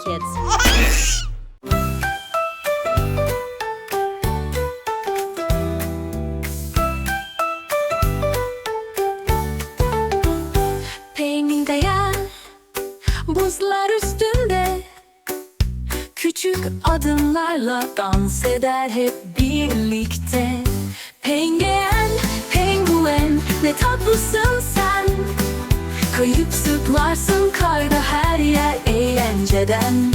Kids. Penguenin buzlar üstünde küçük adımlarla dans eder hep birlikte. Penguen, penguen, ne tatlısın sen. Kayıp zıplarsın karda her yer eğlenceden.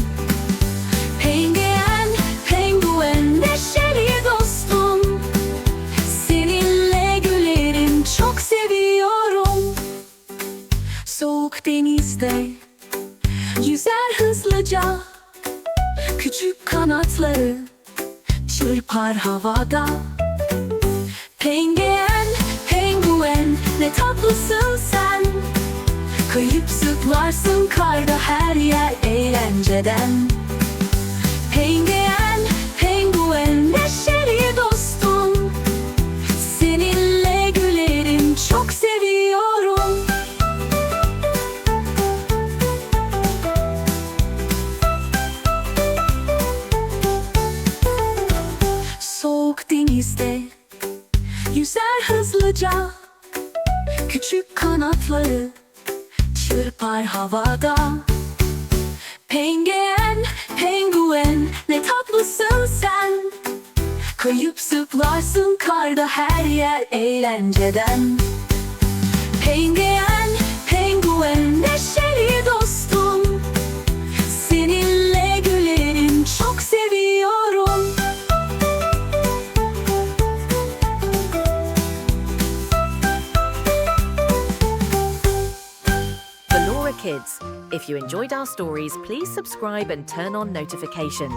Penguen, penguen, neşeli dostum. Seninle gülerim, çok seviyorum. Soğuk denizde yüzer hızlıca. Küçük kanatları çırpar havada. Penguen, penguen, ne tatlısın sen. Kayıp zıplarsın karda her yer eğlenceden. Penguen, penguen, neşeli dostum. Seninle gülerim, çok seviyorum. Soğuk denizde yüzer hızlıca. Küçük kanatları çırpar havada. Penguen, penguen, ne tatlısın sen. Kayıp zıplarsın karda her yer eğlenceden. Penguen, penguen, neşeli dostum. Seninle gülerim, çok seviyorum. Velora Kids. If you enjoyed our stories, please subscribe and turn on notifications.